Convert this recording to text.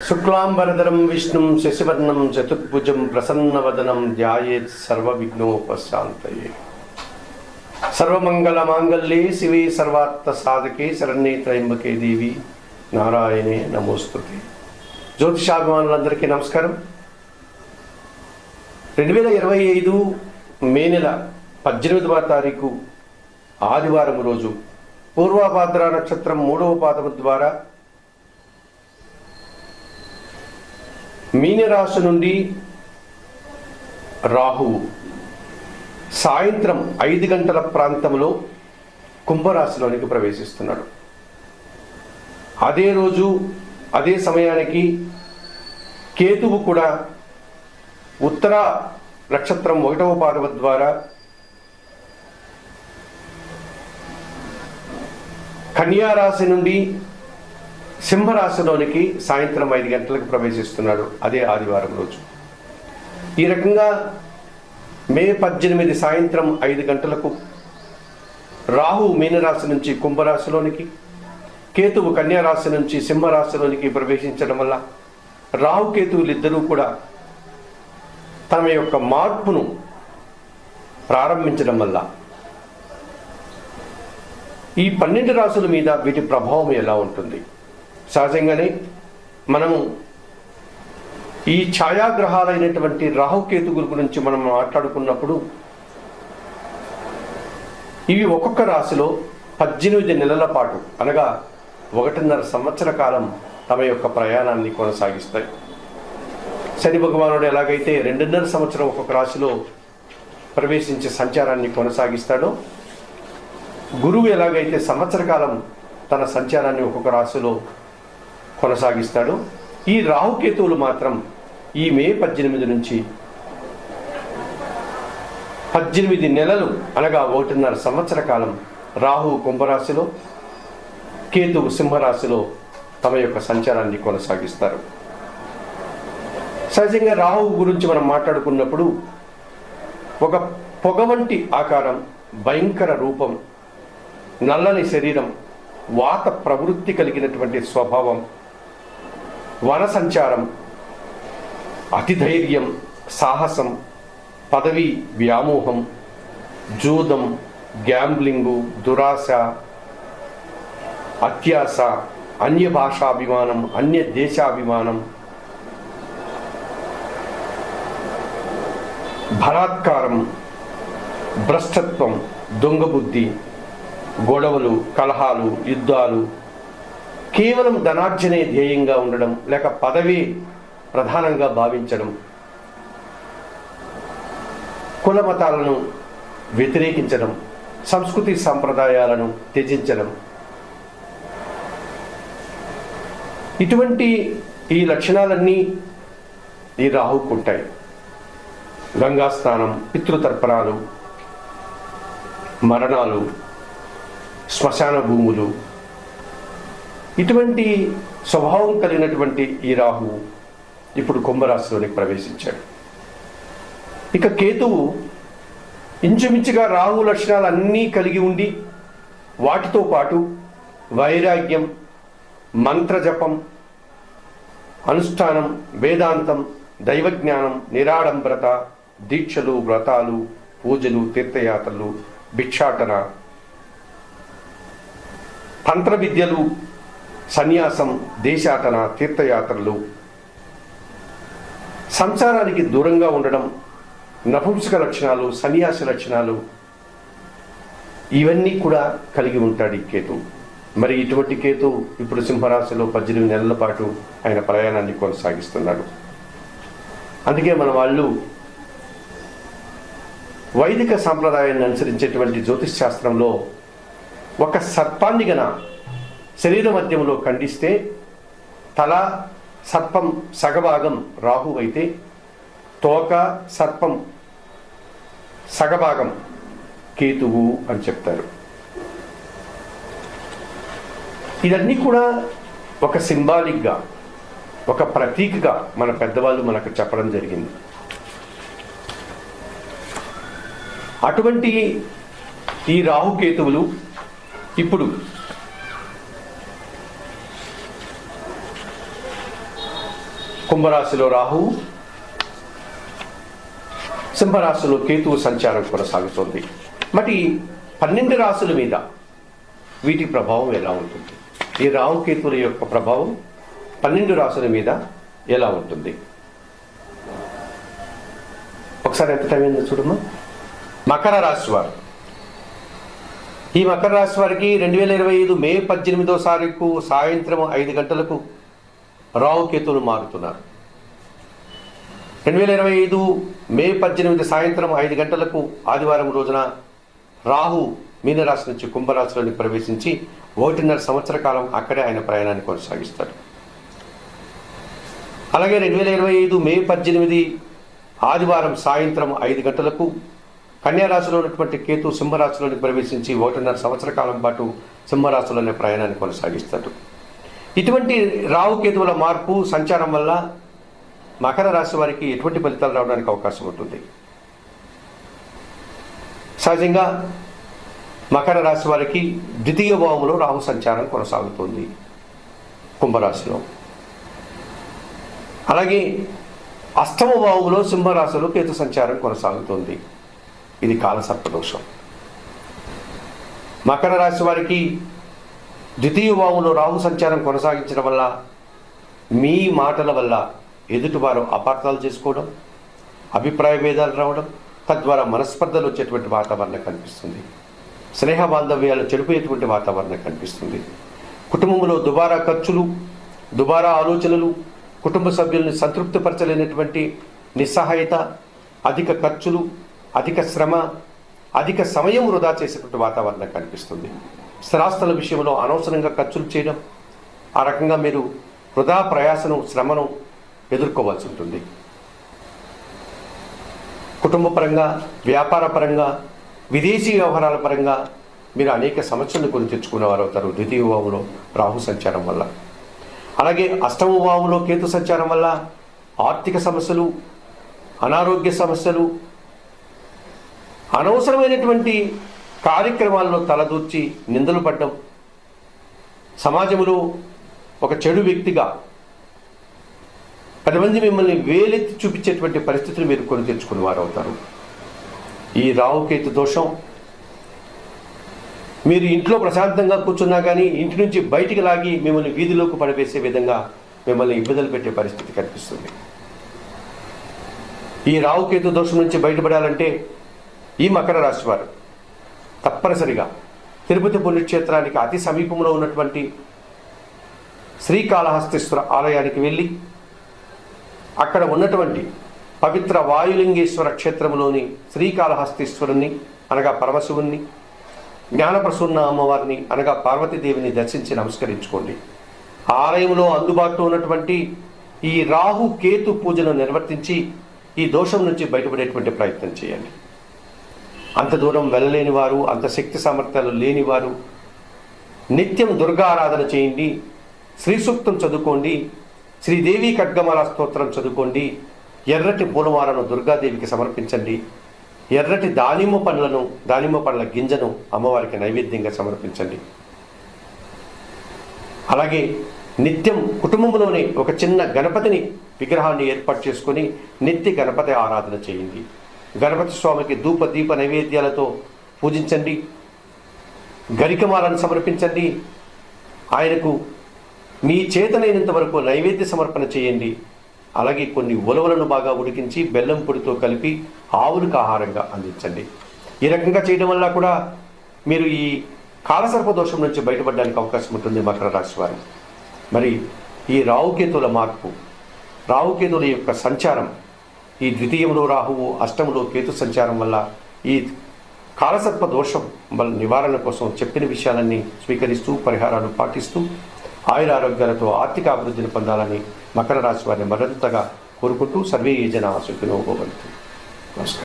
శుక్లాంబరధరం విష్ణుం శశివర్ణం చతుర్భుజం ప్రసన్నవదనం ధ్యాయేత్ సర్వవిఘ్నోపశాంతయే. సర్వమంగళమాంగళ్యే శివే సర్వార్థ సాధకే శరణ్యే త్రయంబకే దేవి నారాయణే నమోస్తుతే. జ్యోతిషాభిమానులందరికీ నమస్కారం. 2025 మే నెల 18వ తారీఖు ఆదివారం రోజు పూర్వభాద్ర నక్షత్రం 3వ పాదము ద్వారా మీనరాశి నుండి రాహువు సాయంత్రం 5 గంటల ప్రాంతంలో కుంభరాశిలోనికి ప్రవేశిస్తున్నాడు. అదే రోజు అదే సమయానికి కేతువు కూడా ఉత్తర నక్షత్రం 1వ పాదము ద్వారా కన్యా రాశి నుండి సింహరాశిలోనికి సాయంత్రం 5 గంటలకు ప్రవేశిస్తున్నాడు. అదే ఆదివారం రోజు. ఈ రకంగా మే 18 సాయంత్రం 5 గంటలకు రాహు మీనరాశి నుంచి కుంభరాశిలోనికి, కేతువు కన్యా రాశి నుంచి సింహరాశిలోనికి ప్రవేశించడం వల్ల రాహుకేతువులిద్దరూ కూడా తమ యొక్క మార్పును ప్రారంభించడం వల్ల ఈ 12 రాశుల మీద వీటి ప్రభావం ఎలా ఉంటుంది? సహజంగానే మనము ఈ ఛాయాగ్రహాలైనటువంటి రాహుకేతువుల గురించి మనం మాట్లాడుకున్నప్పుడు ఇవి ఒక్కొక్క రాశిలో 18 నెలల పాటు అనగా 1.5 సంవత్సర కాలం తమ యొక్క ప్రయాణాన్ని కొనసాగిస్తాయి. శని భగవానుడు ఎలాగైతే 2.5 సంవత్సరం ఒక్కొక్క రాశిలో ప్రవేశించే సంచారాన్ని కొనసాగిస్తాడో, గురువు ఎలాగైతే సంవత్సర కాలం తన సంచారాన్ని ఒక్కొక్క రాశిలో కొనసాగిస్తాడు, ఈ రాహుకేతువులు మాత్రం ఈ మే 18 నుంచి 18 నెలలు అనగా 1.5 సంవత్సర కాలం రాహు కుంభరాశిలో, కేతువు సింహరాశిలో తమ యొక్క సంచారాన్ని కొనసాగిస్తారు. సహజంగా రాహువు గురించి మనం మాట్లాడుకున్నప్పుడు ఒక పొగ వంటి ఆకారం, భయంకర రూపం, నల్లని శరీరం, వాత ప్రవృత్తి కలిగినటువంటి స్వభావం, వన సంచారం, అతి ధైర్యం, సాహసం, పదవి వ్యామోహం, జూదం, గ్యాంబ్లింగు, దురాశ, అత్యాశ, అన్య భాషాభిమానం, అన్య దేశాభిమానం, బలాత్కారం, భ్రష్టత్వం, దొంగబుద్ధి, గొడవలు, కలహాలు, యుద్ధాలు, కేవలం ధనార్జనే ధ్యేయంగా ఉండడం, లేక పదవి ప్రధానంగా భావించడం, కుల మతాలను వ్యతిరేకించడం, సంస్కృతి సంప్రదాయాలను త్యజించడం, ఇటువంటి ఈ లక్షణాలన్నీ ఈ రాహువుకు ఉంటాయి. గంగాస్నానం, పితృతర్పణాలు, మరణాలు, శ్మశాన భూములు, ఇటువంటి స్వభావం కలిగినటువంటి ఈ రాహువు ఇప్పుడు కుంభరాశిలోనికి ప్రవేశించాడు. ఇక కేతువు ఇంచుమించుగా రాహు లక్షణాలన్నీ కలిగి ఉండి వాటితో పాటు వైరాగ్యం, మంత్రజపం, అనుష్ఠానం, వేదాంతం, దైవజ్ఞానం, నిరాడంబరత, దీక్షలు, వ్రతాలు, పూజలు, తీర్థయాత్రలు, భిక్షాటన, తంత్ర విద్యలు, సన్యాసం, దేశాటన, తీర్థయాత్రలు, సంసారానికి దూరంగా ఉండడం, నపుంసక లక్షణాలు, సన్యాసి లక్షణాలు, ఇవన్నీ కూడా కలిగి ఉంటాడు ఈ కేతు. మరి ఇటువంటి కేతు ఇప్పుడు సింహరాశిలో 18 నెలల పాటు ఆయన ప్రయాణాన్ని కొనసాగిస్తున్నాడు. అందుకే మన వాళ్ళు వైదిక సాంప్రదాయాన్ని అనుసరించేటువంటి జ్యోతిష్ శాస్త్రంలో ఒక సర్పాన్ని గన శరీర మధ్యంలో ఖండిస్తే తల సర్పం సగభాగం రాహు అయితే, తోక సర్పం సగభాగం కేతువు అని చెప్తారు. ఇదన్నీ కూడా ఒక సింబాలిక్గా, ఒక ప్రతీకగా మన పెద్దవాళ్ళు మనకు చెప్పడం జరిగింది. అటువంటి ఈ రాహుకేతువులు ఇప్పుడు కుంభరాశిలో రాహువు, సింహరాశిలో కేతువు సంచారం కొనసాగుతోంది. మరి 12 రాశుల మీద వీటి ప్రభావం ఎలా ఉంటుంది? ఈ రాహుకేతువుల యొక్క ప్రభావం 12 రాశుల మీద ఎలా ఉంటుంది? ఒకసారి ఎంత టైం అయిందో చూడమ్మా. మకర రాశి వారు, ఈ మకర రాశి వారికి 2025 మే 18వ తారీఖు సాయంత్రం 5 గంటలకు రాహుకేతువులు మారుతున్నారు. 2025 మే 18 సాయంత్రం 5 గంటలకు ఆదివారం రోజున రాహు మీనరాశి నుంచి కుంభరాశిలోని ప్రవేశించి 1.5 సంవత్సర కాలం అక్కడే ఆయన ప్రయాణాన్ని కొనసాగిస్తాడు. అలాగే 2025 మే 18 ఆదివారం సాయంత్రం 5 గంటలకు కన్యారాశిలో ఉన్నటువంటి కేతు సింహరాశిలోని ప్రవేశించి 1.5 సంవత్సర కాలం పాటు సింహరాశిలోనే ప్రయాణాన్ని కొనసాగిస్తాడు. ఇటువంటి రాహుకేతువుల మార్పు సంచారం వల్ల మకర రాశి వారికి ఎటువంటి ఫలితాలు రావడానికి అవకాశం ఉంటుంది? సహజంగా మకర రాశి వారికి ద్వితీయ భావంలో రాహు సంచారం కొనసాగుతుంది కుంభరాశిలో. అలాగే అష్టమ భావంలో సింహరాశిలో కేతు సంచారం కొనసాగుతుంది. ఇది కాలసర్పదోషం. మకర రాశి వారికి ద్వితీయ భావంలో రాహు సంచారం కొనసాగించడం వల్ల మీ మాటల వల్ల ఎదుటివారు అపార్థాలు చేసుకోవడం, అభిప్రాయ భేదాలు రావడం, తద్వారా మనస్పర్ధలు వచ్చేటువంటి వాతావరణం కనిపిస్తుంది. స్నేహ బాంధవ్యాలు చెడిపోయేటువంటి వాతావరణం కనిపిస్తుంది. కుటుంబంలో దుబారా ఖర్చులు, దుబారా ఆలోచనలు, కుటుంబ సభ్యుల్ని సంతృప్తిపరచలేనటువంటి నిస్సహాయత, అధిక ఖర్చులు, అధిక శ్రమ, అధిక సమయం వృధా చేసేటువంటి వాతావరణం కనిపిస్తుంది. స్థిరాస్తుల విషయంలో అనవసరంగా ఖర్చులు చేయడం, ఆ రకంగా మీరు వృధా ప్రయాసను, శ్రమను ఎదుర్కోవాల్సి ఉంటుంది. కుటుంబ పరంగా, వ్యాపార పరంగా, విదేశీ వ్యవహారాల పరంగా మీరు అనేక సమస్యలను కొని తెచ్చుకునేవారు అవుతారు ద్వితీయ భావంలో రాహు సంచారం వల్ల. అలాగే అష్టమ భావంలో కేతు సంచారం వల్ల ఆర్థిక సమస్యలు, అనారోగ్య సమస్యలు, అనవసరమైనటువంటి కార్యక్రమాల్లో తలదూర్చి నిందలు పడడం, సమాజంలో ఒక చెడు వ్యక్తిగా 10 మంది మిమ్మల్ని వేలెత్తి చూపించేటువంటి పరిస్థితులు మీరు కొని తెచ్చుకుని వారు అవుతారు. ఈ రాహుకేతు దోషం మీరు ఇంట్లో ప్రశాంతంగా కూర్చున్నా కానీ ఇంటి నుంచి బయటికి లాగి మిమ్మల్ని వీధిలోకి పడవేసే విధంగా మిమ్మల్ని ఇబ్బందులు పెట్టే పరిస్థితి కనిపిస్తుంది. ఈ రాహుకేతు దోషం నుంచి బయటపడాలంటే ఈ మకర రాశి వారు తప్పనిసరిగా తిరుపతి పుణ్యక్షేత్రానికి అతి సమీపంలో ఉన్నటువంటి శ్రీకాళహస్తీశ్వర ఆలయానికి వెళ్ళి అక్కడ ఉన్నటువంటి పవిత్ర వాయులింగేశ్వర క్షేత్రంలోని శ్రీకాళహస్తీశ్వరుని అనగా పరమశివుణ్ణి, జ్ఞానప్రసూన్న అమ్మవారిని అనగా పార్వతీదేవిని దర్శించి నమస్కరించుకోండి. ఆలయంలో అందుబాటులో ఉన్నటువంటి ఈ రాహు కేతు పూజను నిర్వర్తించి ఈ దోషం నుంచి బయటపడేటువంటి ప్రయత్నం చేయండి. అంత దూరం వెళ్ళలేని వారు, అంత శక్తి సామర్థ్యాలు లేని వారు నిత్యం దుర్గా ఆరాధన చేయండి, శ్రీ సూక్తం చదువుకోండి, శ్రీదేవి ఖడ్గమాల స్తోత్రం చదువుకోండి, ఎర్రటి పూలమాలను దుర్గాదేవికి సమర్పించండి, ఎర్రటి దానిమ్మ పండ్ల గింజను అమ్మవారికి నైవేద్యంగా సమర్పించండి. అలాగే నిత్యం కుటుంబంలోనే ఒక చిన్న గణపతిని విగ్రహాన్ని ఏర్పాటు చేసుకొని నిత్య గణపతి ఆరాధన చేయండి. గణపతి స్వామికి ధూప దీప నైవేద్యాలతో పూజించండి, గరికమాలను సమర్పించండి, ఆయనకు మీ చేతనైనంత వరకు నైవేద్య సమర్పణ చేయండి. అలాగే కొన్ని ఉలవలను బాగా ఉడికించి బెల్లం పొడితో కలిపి ఆవులకు ఆహారంగా అందించండి. ఈ రకంగా చేయడం వల్ల కూడా మీరు ఈ కాలసర్ప దోషం నుంచి బయటపడడానికి అవకాశం ఉంటుంది మకర రాశి వారు. మరి ఈ రాహుకేతుల మార్పు, రాహుకేతుల యొక్క సంచారం, ఈ ద్వితీయంలో రాహువు, అష్టంలో కేతు సంచారం వల్ల ఈ కాలసర్ప దోషం వల్ల నివారణ కోసం చెప్పిన విషయాలన్నీ స్వీకరిస్తూ పరిహారాలు పాటిస్తూ ఆయుర ఆరోగ్యాలతో ఆర్థిక అభివృద్ధిని పొందాలని మకర రాశి వారిని మరింతగా కోరుకుంటూ సర్వే జనా సుఖినో భవంతు. నమస్కారం.